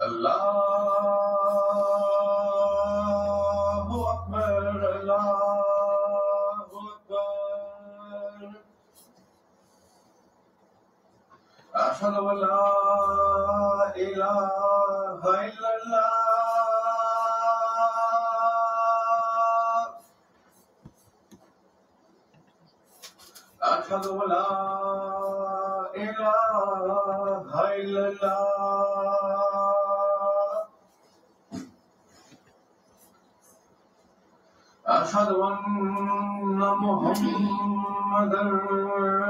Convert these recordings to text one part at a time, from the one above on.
اللہ اکبر اللہ اکبر اشہد ان لا الہ الا اللہ اشہد ان لا الہ الا اللہ اشہد ان محمدا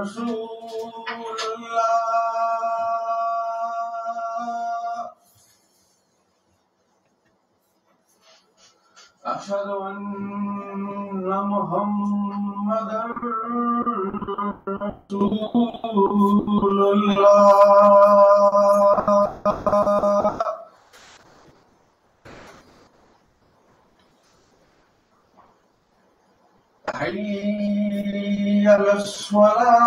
رسول اللہ اشہد ان محمدا رسول اللہ حی علی الصلاة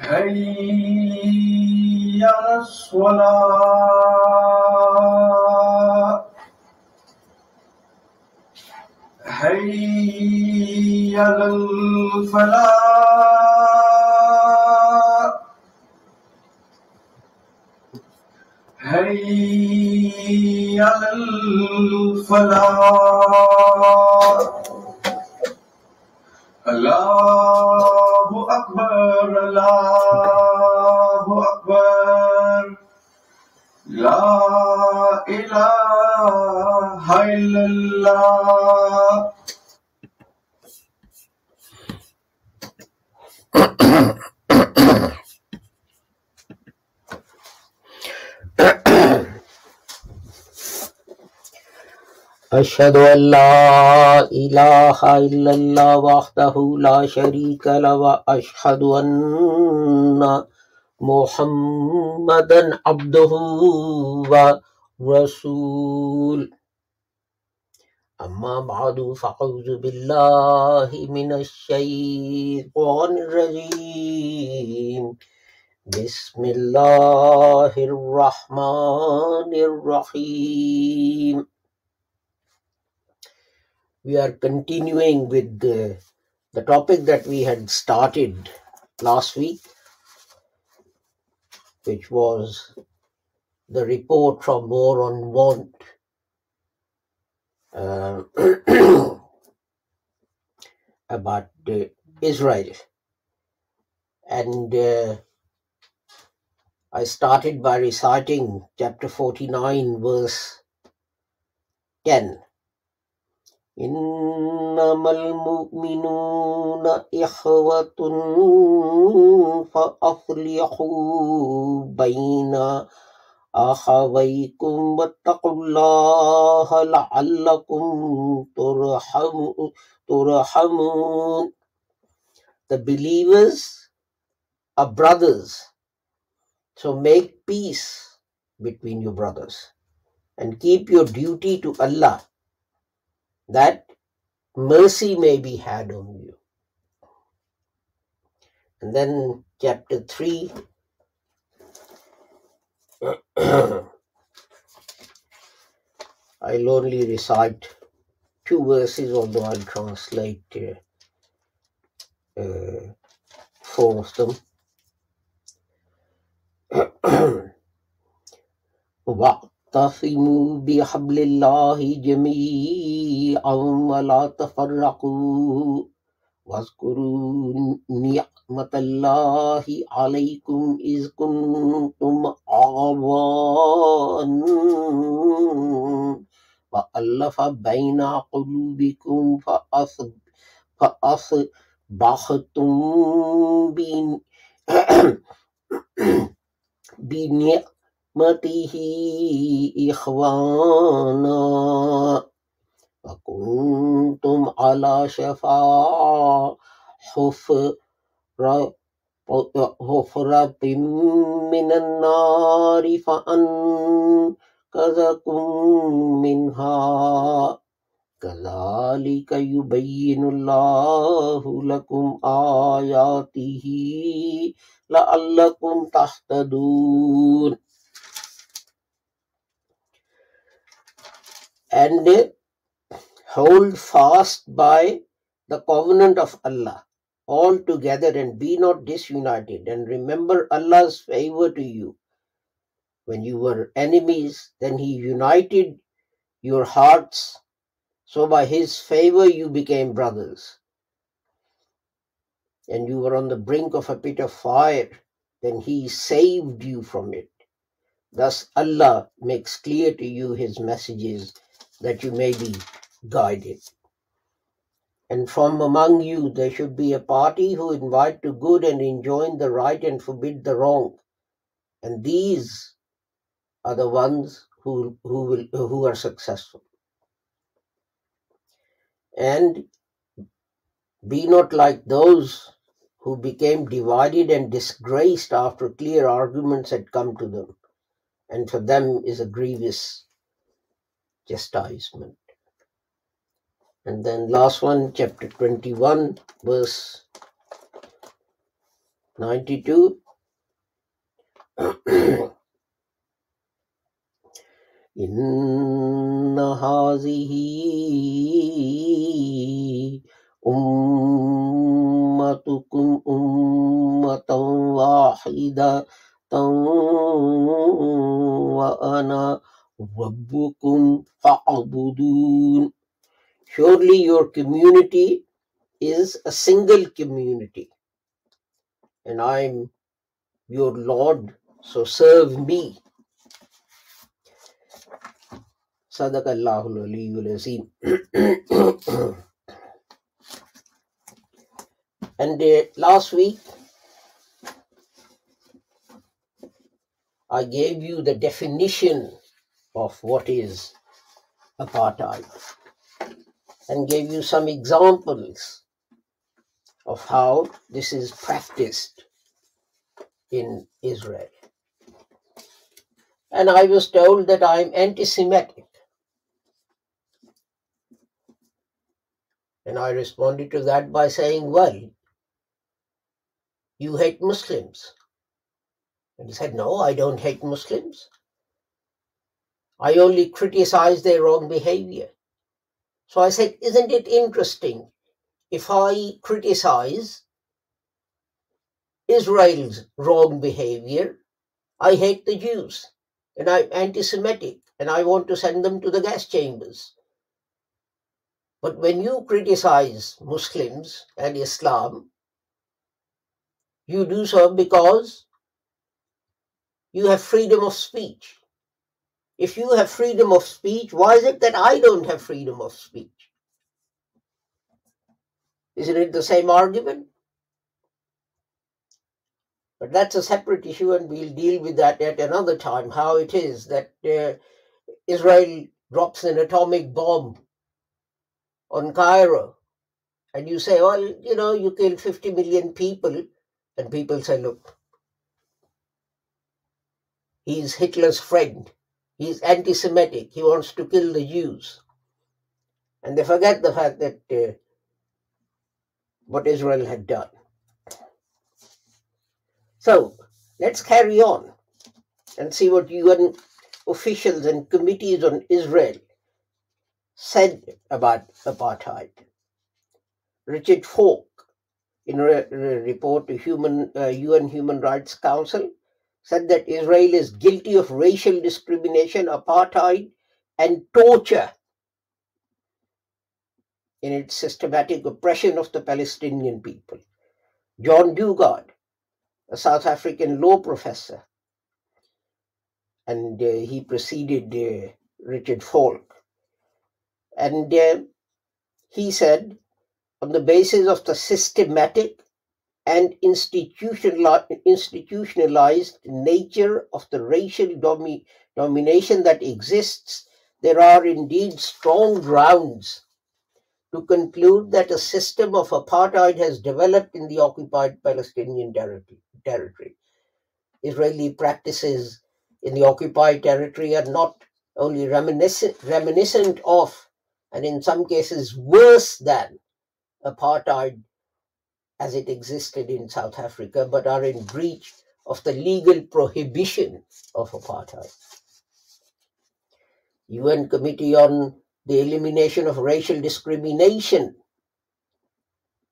حی علی الصلاة حی علی الفلاح حی علی الفلاح اللہ اکبر اللہ اکبر لا الہ الا اللہ اشہد ان لا الہ الا اللہ وحدہ لا شریک لہ واشہد ان محمدا عبدہ ورسولہ اما بعد فاعوذ باللہ من الشیطان الرجیم بسم اللہ الرحمن الرحیم. We are continuing with the topic that we had started last week, which was the report from War on Want about Israel. And I started by reciting chapter 49, verse 10. إنما المؤمنون إخوة فأصلحوا بين أخويكم واتقوا الله لعلكم ترحمون. The believers are brothers, so make peace between your brothers and keep your duty to Allah, that mercy may be had on you. And then chapter 3, I'll only recite 2 verses, although I'll translate 4 of them. وَاعْتَصِمُوا بِحَبْلِ اللَّهِ جَمِيعًا وَلَا تَفَرَّقُوا وَاذْكُرُوا نِعْمَةَ اللَّهِ عَلَيْكُمْ إِذْ كُنْتُمْ أَعْوَاءً فَأَلَّفَ بَيْنَ قُلُوبِكُمْ فَأَصْبَحْتُمْ بِنِعْمَتِهِ إِخْوَانًا وَكُنْتُمْ عَلَى شَفَا حُفْرَةٍ مِّنَ النَّارِ فَأَنْقَذَكُمْ مِنْهَا كذلك يبين الله لكم آياته لعلكم تهتدون. And hold fast by the covenant of Allah all together and be not disunited, and remember Allah's favor to you. When you were enemies, then He united your hearts, so by His favor you became brothers. And you were on the brink of a pit of fire, then He saved you from it. Thus Allah makes clear to you His messages, that you may be guided. And from among you there should be a party who invite to good and enjoin the right and forbid the wrong. And these are the ones who are successful. And be not like those who became divided and disgraced after clear arguments had come to them, and for them is a grievous chastisement. And then last one, chapter 21, verse 92. Inna hazihi ummatukum ummatan wahidatan wa ana rabbukum fa'budun. Surely your community is a single community, and I'm your Lord, so serve me. Sadaqallahul Aliyyul Azim. And last week, I gave you the definition of what is apartheid and gave you some examples of how this is practiced in Israel. And I was told that I'm anti-Semitic. And I responded to that by saying, well, you hate Muslims. And he said, no, I don't hate Muslims. I only criticize their wrong behavior. So I said, isn't it interesting? If I criticize Israel's wrong behavior, I hate the Jews, and I'm anti-Semitic, and I want to send them to the gas chambers. But when you criticize Muslims and Islam, you do so because you have freedom of speech. If you have freedom of speech, why is it that I don't have freedom of speech? Isn't it the same argument? But that's a separate issue, and we'll deal with that at another time, how it is that Israel drops an atomic bomb on Cairo, and you say, well, you killed 50 million people, and people say, look, he's Hitler's friend, he's anti-Semitic, he wants to kill the Jews. And they forget the fact that what Israel had done. So let's carry on and see what UN officials and committees on Israel said about apartheid. Richard Falk, in a report to UN Human Rights Council, said that Israel is guilty of racial discrimination, apartheid, and torture in its systematic oppression of the Palestinian people. John Dugard, a South African law professor, and he preceded Richard Falk. And he said, on the basis of the systematic and institutionalized nature of the racial domination that exists, there are indeed strong grounds to conclude that a system of apartheid has developed in the occupied Palestinian territory. Israeli practices in the occupied territory are not only reminiscent of and in some cases worse than apartheid as it existed in South Africa, but are in breach of the legal prohibition of apartheid. UN Committee on the Elimination of Racial Discrimination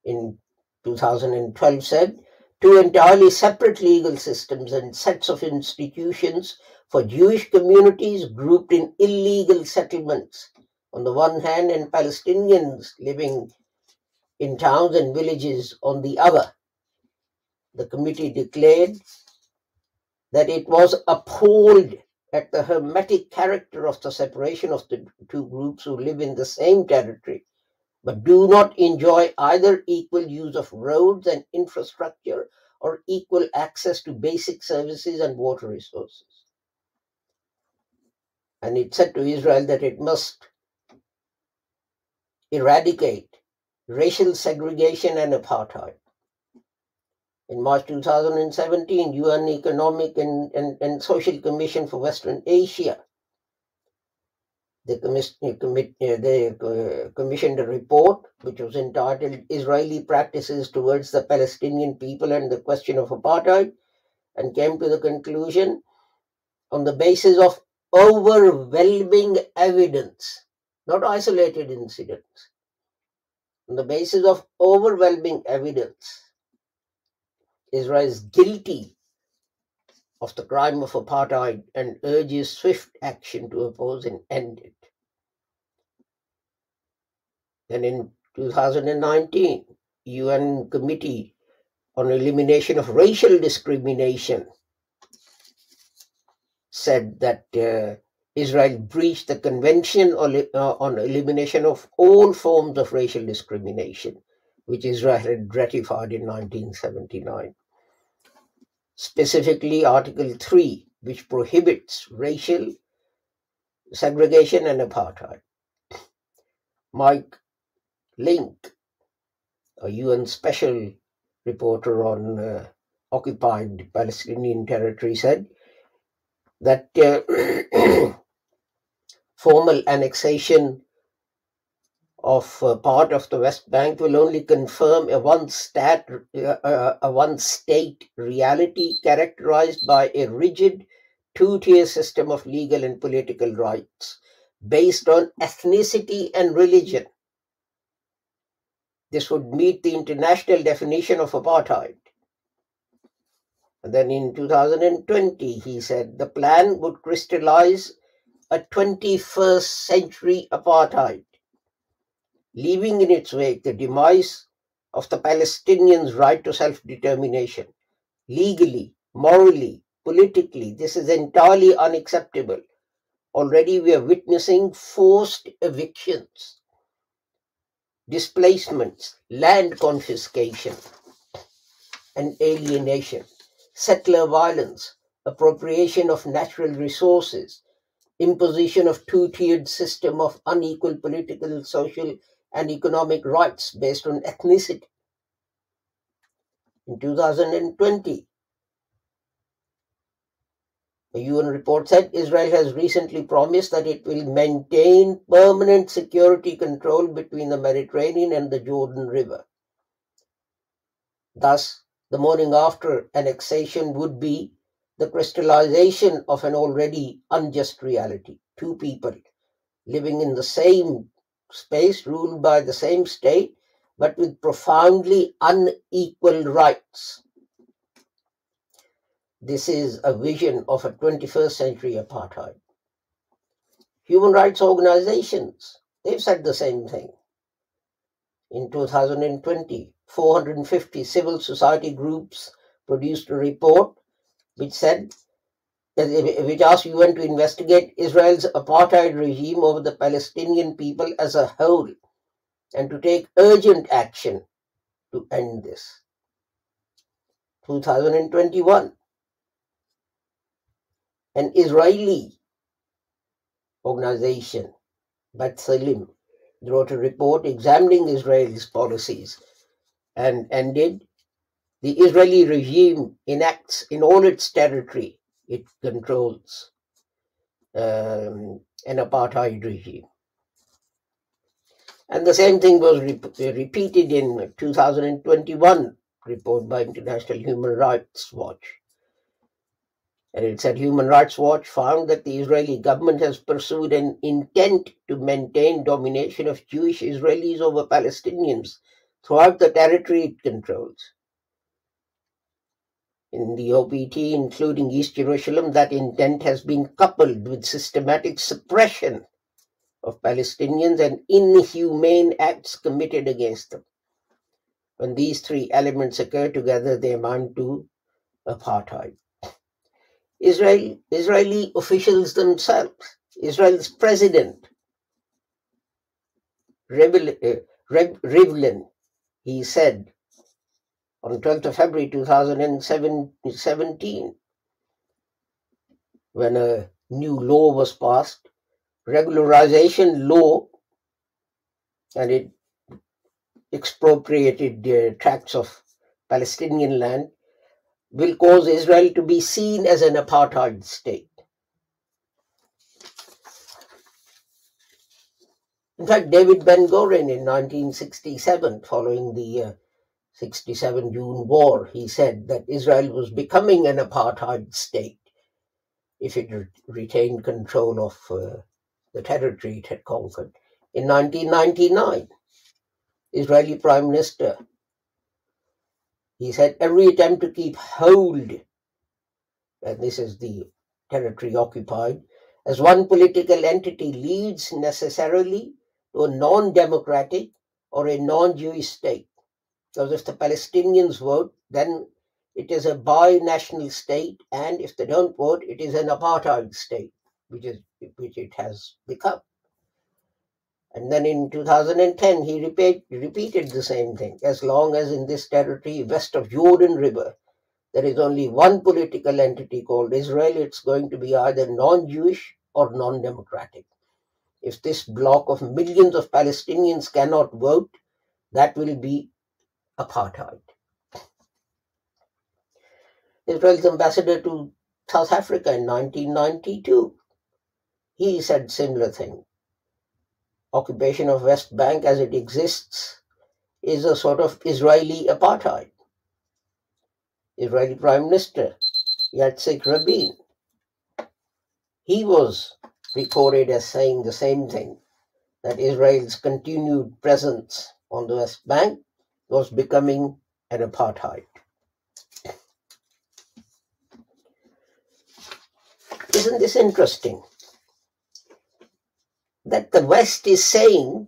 in 2012 said, two entirely separate legal systems and sets of institutions for Jewish communities grouped in illegal settlements on the one hand and Palestinians living in towns and villages on the other. The committee declared that it was appalled at the hermetic character of the separation of the two groups who live in the same territory, but do not enjoy either equal use of roads and infrastructure or equal access to basic services and water resources. And it said to Israel that it must eradicate racial segregation and apartheid. In March 2017, UN Economic and Social Commission for Western Asia, they commissioned a report which was entitled Israeli Practices Towards the Palestinian People and the Question of Apartheid, and came to the conclusion, on the basis of overwhelming evidence, not isolated incidents, on the basis of overwhelming evidence, Israel is guilty of the crime of apartheid and urges swift action to oppose and end it. Then in 2019, UN Committee on Elimination of Racial Discrimination said that Israel breached the Convention on Elimination of All Forms of Racial Discrimination, which Israel had ratified in 1979. Specifically, Article 3, which prohibits racial segregation and apartheid. Mike Link, a UN special reporter on occupied Palestinian territory, said that formal annexation of part of the West Bank will only confirm a one-state reality characterized by a rigid two-tier system of legal and political rights based on ethnicity and religion. This would meet the international definition of apartheid. And then in 2020, he said the plan would crystallize a 21st century apartheid, leaving in its wake the demise of the Palestinians' right to self-determination. Legally, morally, politically, this is entirely unacceptable. Already we are witnessing forced evictions, displacements, land confiscation and alienation, settler violence, appropriation of natural resources, imposition of two-tiered system of unequal political, social, and economic rights based on ethnicity. In 2020, a UN report said Israel has recently promised that it will maintain permanent security control between the Mediterranean and the Jordan River. Thus, the morning after annexation would be the crystallization of an already unjust reality. Two people living in the same space, ruled by the same state, but with profoundly unequal rights. This is a vision of a 21st century apartheid. Human rights organizations, they've said the same thing. In 2020, 450 civil society groups produced a report which said, which asked UN to investigate Israel's apartheid regime over the Palestinian people as a whole and to take urgent action to end this. 2021, an Israeli organization, B'Tselem, wrote a report examining Israel's policies and ended the Israeli regime enacts in all its territory, it controls an apartheid regime. And the same thing was repeated in 2021 report by International Human Rights Watch. And it said Human Rights Watch found that the Israeli government has pursued an intent to maintain domination of Jewish Israelis over Palestinians throughout the territory it controls. In the OPT, including East Jerusalem, that intent has been coupled with systematic suppression of Palestinians and inhumane acts committed against them. When these three elements occur together, they amount to apartheid. Israeli officials themselves, Israel's president, Rivlin, he said on 12th of February 2017, when a new law was passed, regularization law, and it expropriated tracts of Palestinian land, will cause Israel to be seen as an apartheid state. In fact, David Ben-Gurion in 1967, following the 67 June war, he said that Israel was becoming an apartheid state if it retained control of the territory it had conquered. In 1999, Israeli Prime Minister, he said every attempt to keep hold, and this is the territory occupied, as one political entity leads necessarily to a non-democratic or a non-Jewish state. Because if the Palestinians vote, then it is a bi-national state, and if they don't vote, it is an apartheid state, which it has become. And then in 2010, he repeated the same thing. As long as in this territory west of Jordan River, there is only one political entity called Israel, it's going to be either non-Jewish or non-democratic. If this block of millions of Palestinians cannot vote, that will be apartheid. Israel's ambassador to South Africa in 1992, he said similar thing. Occupation of West Bank as it exists is a sort of Israeli apartheid. Israeli Prime Minister Yitzhak Rabin, he was recorded as saying the same thing, that Israel's continued presence on the West Bank was becoming an apartheid. Isn't this interesting? That the West is saying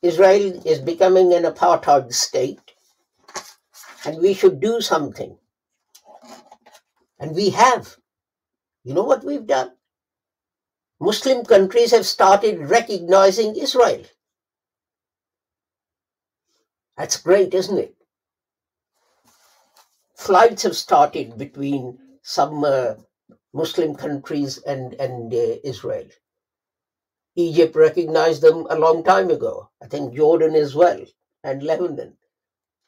Israel is becoming an apartheid state and we should do something. And we have. You know what we've done? Muslim countries have started recognizing Israel. That's great, isn't it? Flights have started between some Muslim countries and Israel. Egypt recognized them a long time ago. I think Jordan as well, and Lebanon.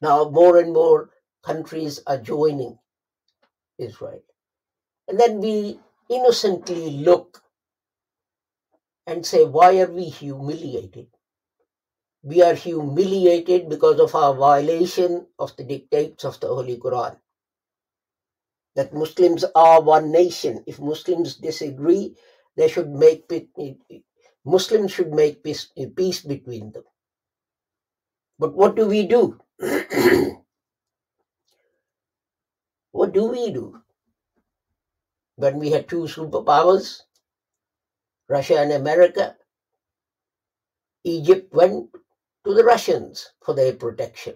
Now more and more countries are joining Israel. And then we innocently look and say, why are we humiliated? We are humiliated because of our violation of the dictates of the Holy Quran. That Muslims are one nation. If Muslims disagree, they should Muslims should make peace between them. But what do we do? What do we do? When we had two superpowers, Russia and America, Egypt went to the Russians for their protection.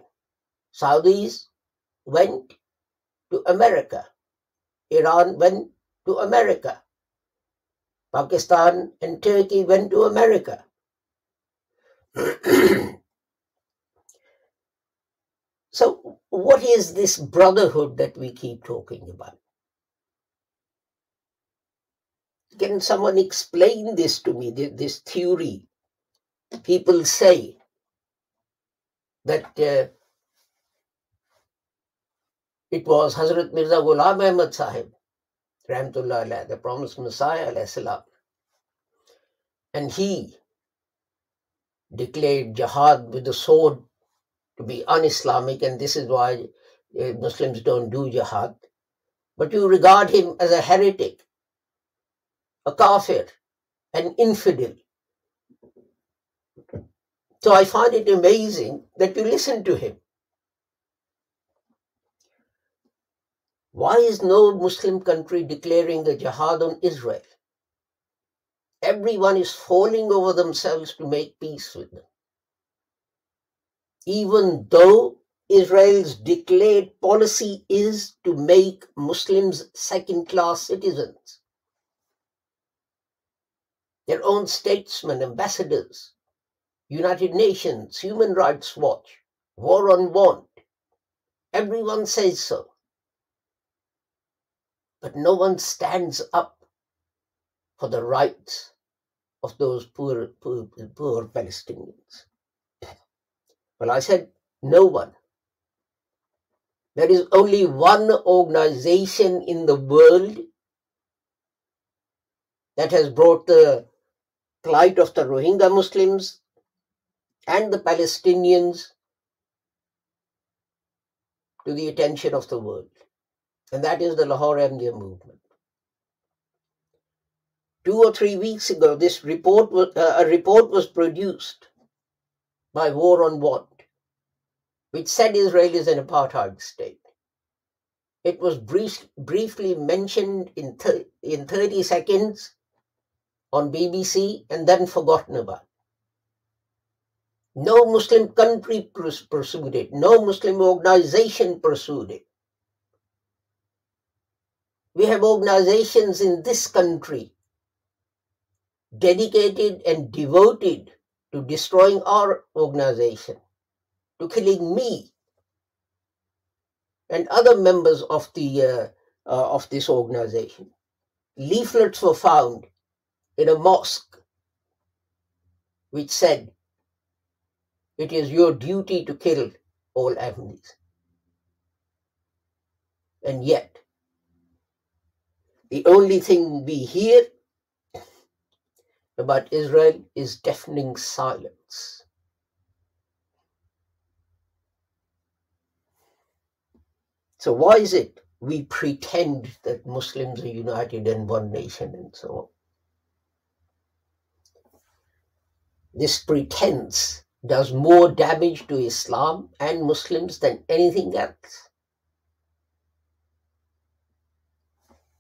Saudis went to America. Iran went to America. Pakistan and Turkey went to America. So what is this brotherhood that we keep talking about? Can someone explain this to me, this theory? People say that it was Hazrat Mirza Ghulam Ahmad Sahib, Rahmatullah Alayh, the promised Messiah, alayhi salam. And he declared jihad with the sword to be un-Islamic, and this is why Muslims don't do jihad. But you regard him as a heretic, a kafir, an infidel. So I find it amazing that you listen to him. Why is no Muslim country declaring a jihad on Israel? Everyone is falling over themselves to make peace with them. Even though Israel's declared policy is to make Muslims second-class citizens. Their own statesmen, ambassadors, United Nations, Human Rights Watch, War on Want, everyone says so. But no one stands up for the rights of those poor Palestinians. Well, I said no one. There is only one organization in the world that has brought the plight of the Rohingya Muslims and the Palestinians to the attention of the world, and that is the Lahore Ahmadiyya movement. 2 or 3 weeks ago, a report was produced by War on Want, which said Israel is an apartheid state. It was briefly mentioned in 30 seconds on BBC and then forgotten about. No Muslim country pursued it. No Muslim organization pursued it. We have organizations in this country dedicated and devoted to destroying our organization, to killing me and other members of this organization. Leaflets were found in a mosque which said, "It is your duty to kill all Ahmadis." And yet, the only thing we hear about Israel is deafening silence. So why is it we pretend that Muslims are united in one nation and so on? This pretense does more damage to Islam and Muslims than anything else.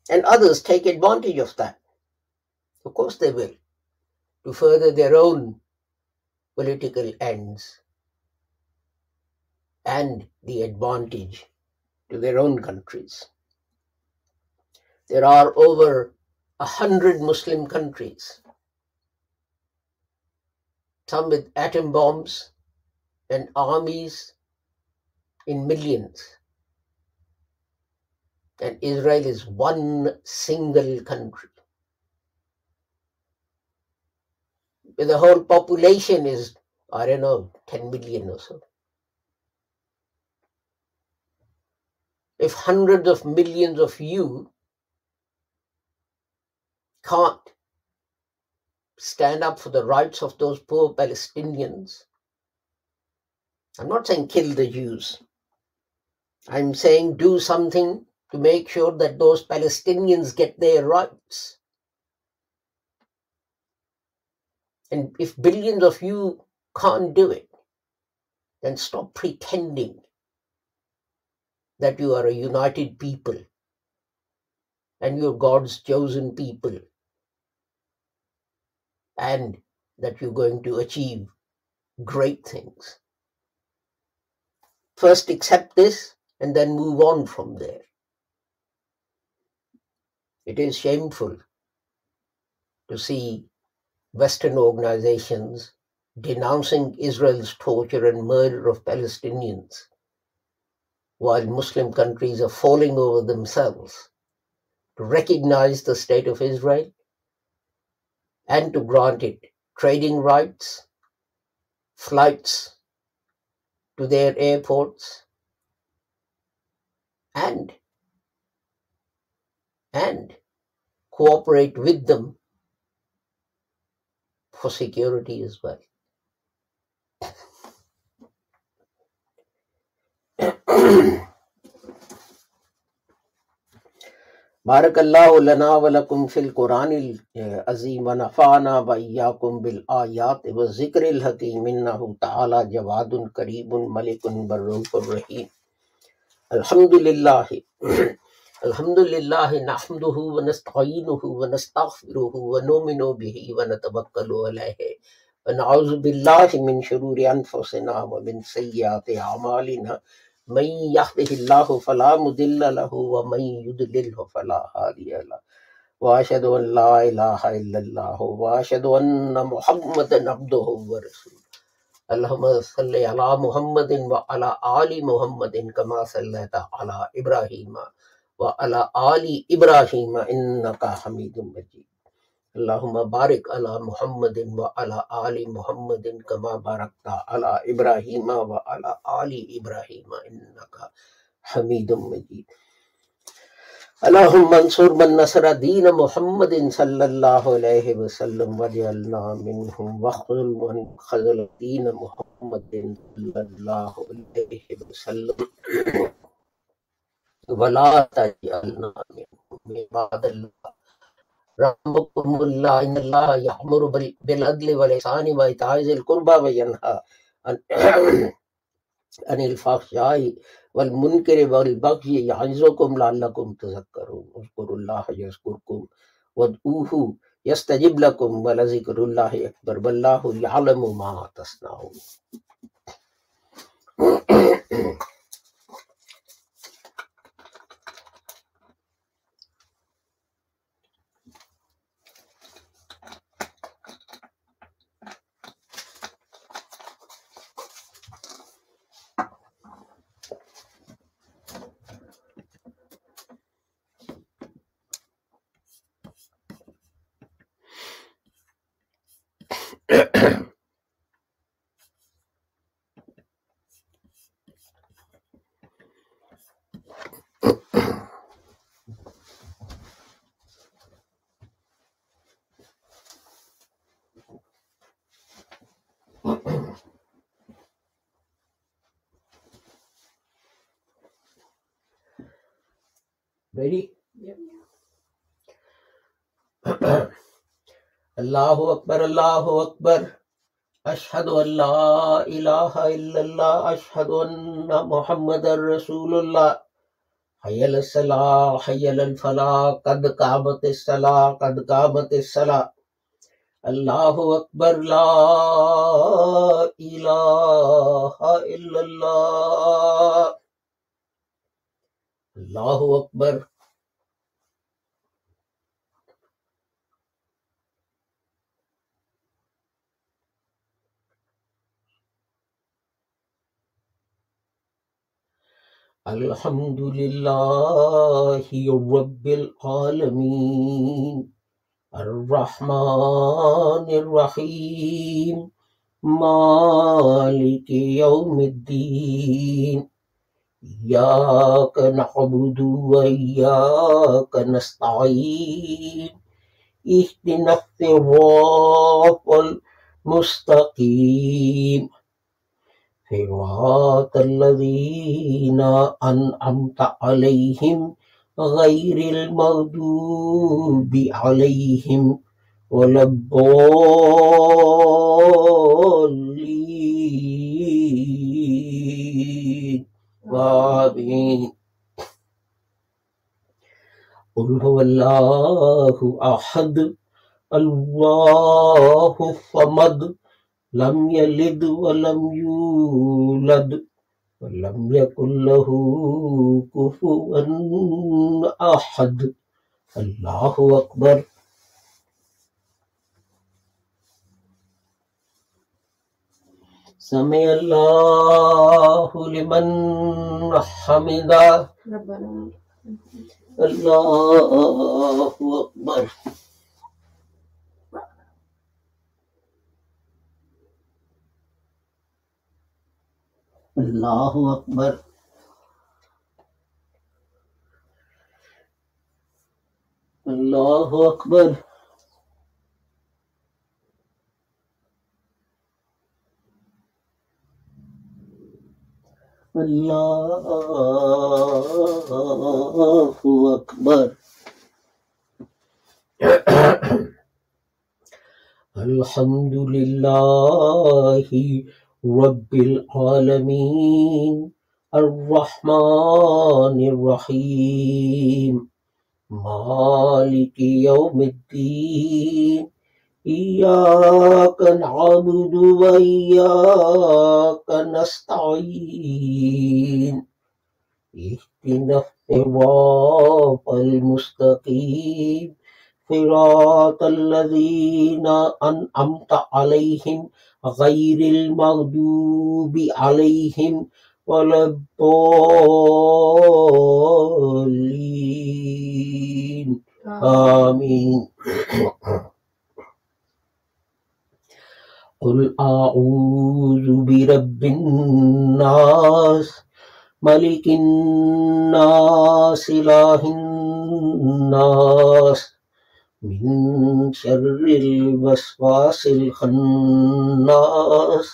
And others take advantage of that. Of course they will, to further their own political ends and the advantage to their own countries. There are over 100 Muslim countries, some with atom bombs and armies in millions. And Israel is one single country. The whole population is, 10 million or so. If hundreds of millions of you can't stand up for the rights of those poor Palestinians, I'm not saying kill the Jews. I'm saying do something to make sure that those Palestinians get their rights. And if billions of you can't do it, then stop pretending that you are a united people and you're God's chosen people and that you're going to achieve great things. First accept this and then move on from there. It is shameful to see Western organizations denouncing Israel's torture and murder of Palestinians, while Muslim countries are falling over themselves to recognize the state of Israel and to grant it trading rights, flights to their airports, and cooperate with them for security as well. بارک اللہ لنا ولکم فی القرآن العظیم ونفعنا وإیاکم بالآیات والذکر الحکیم انہ تعالی جواد کریم ملک بالرؤوف الرحیم. الحمدللہ نحمدہ ونستعینہ ونستغفرہ ونؤمن بہ ونتوکل علیہ ونعوذ باللہ من شرور انفسنا ومن سیئات اعمالنا من يهده الله فلا مضل له ومن يضلل فلا هادي له واشهد ان لا اله الا الله واشهد ان محمدا عبده ورسوله. اللهم صل على محمد وعلى آل محمد كما صليت على ابراہیم وعلى آل ابراہیم انك حمید مجید. اللهم بارک علی محمد وعلى آل محمد كما بارکت علی ابراہیم وعلى آل ابراہیم انک حمید مجید. اللهم انصر من نصر دین محمد صلی اللہ علیہ وسلم واجعلنا منهم واخذل من خذل دین محمد صلی اللہ علیہ وسلم ولا تجعلنا منهم عباد اللہ. رحمكم اللہ ان اللہ یأمر بالعدل والإحسان وإیتاء ذی القربى وینہی عن الفحشاء والمنکر والبغی یعظکم لعلکم تذکرون. اذکروا اللہ یذکرکم وادعوہ یستجب لکم ولذکر اللہ اکبر واللہ یعلم ما تصنعون. Ready? اللہ اکبر اللہ اکبر اشہد ان لا الہ الا اللہ اشہد ان محمد رسول اللہ. حی علی الصلاۃ حی علی الفلاح قد قامت الصلاۃ قد قامت الصلاۃ. اللہ اکبر لا الہ الا اللہ. اللہ اکبر. الحمد للہ رب العالمین الرحمن الرحیم مالک یوم الدین ایاک نعبد وایاک نستعین اهدنا الصراط المستقیم صراط الذین انعمت علیہم غیر المغضوب علیہم ولا الضالین آمین. قل هو اللہ احد اللہ الصمد لم یلد ولم یولد ولم یکن له کفوا احد. اللہ اکبر. سمع اللہ لمن حمدہ. اللہ اکبر. اللہ اکبر. اللہ اکبر. Allahu Akbar. Alhamdulillahi Rabbil Alameen Ar-Rahmanir Rahim Maliki Yawmiddin Iyyaka na'budu wa iyyaka nasta'in Ihdinas siratal mustaqim Siratal ladzina an'amta 'alaihim ghairil maghdubi 'alaihim waladdallin. Amin. Qul a'udzu birabbin nas malikin nas ilahin nas من شر الوسواس الخناس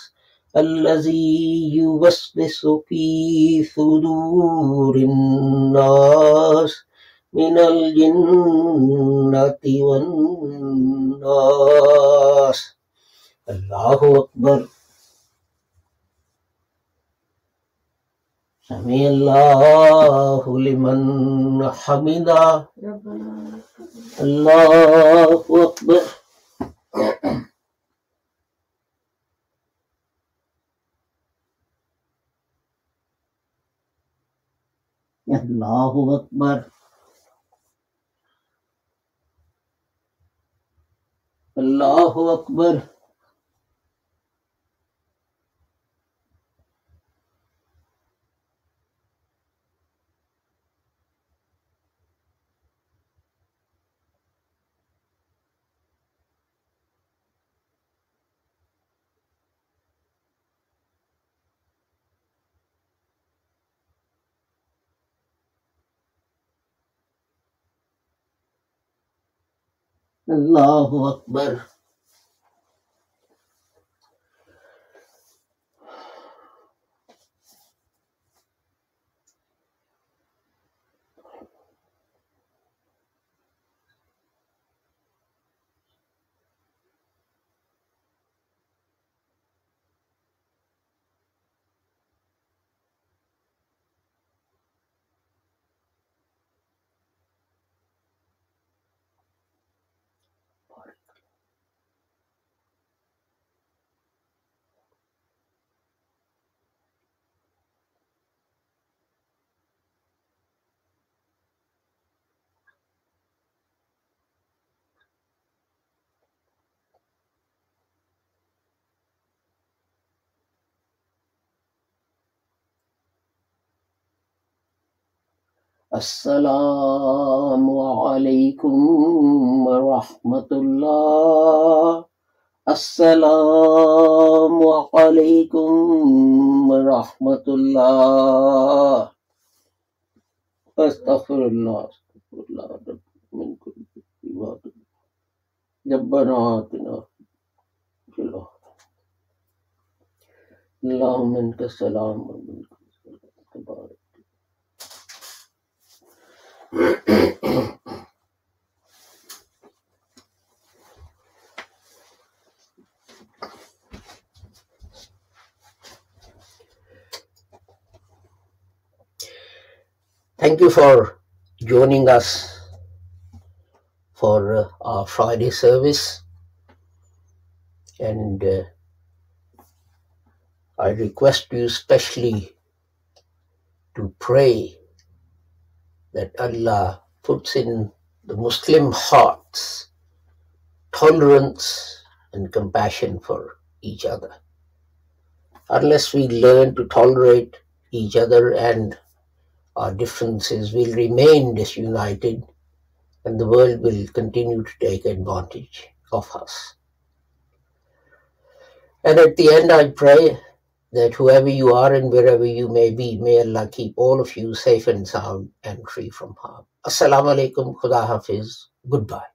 الذي يوسوس في صدور الناس من الجنة والناس. الله أكبر. سمع الله لمن حمده. الله أكبر. الله أكبر. الله أكبر. الله أكبر. السلام عليكم ورحمة الله. السلام عليكم ورحمة الله. استغفر الله من كل عبادة. ربنا آتنا في الأرض. اللهم منك السلام ومنك السلام تبارك. Thank you for joining us for our Friday service, and I request you specially to pray that Allah puts in the Muslim hearts tolerance and compassion for each other. Unless we learn to tolerate each other and our differences, will remain disunited, and the world will continue to take advantage of us. And at the end, I pray that whoever you are and wherever you may be, may Allah keep all of you safe and sound and free from harm. Assalamu alaikum, Khuda Hafiz, goodbye.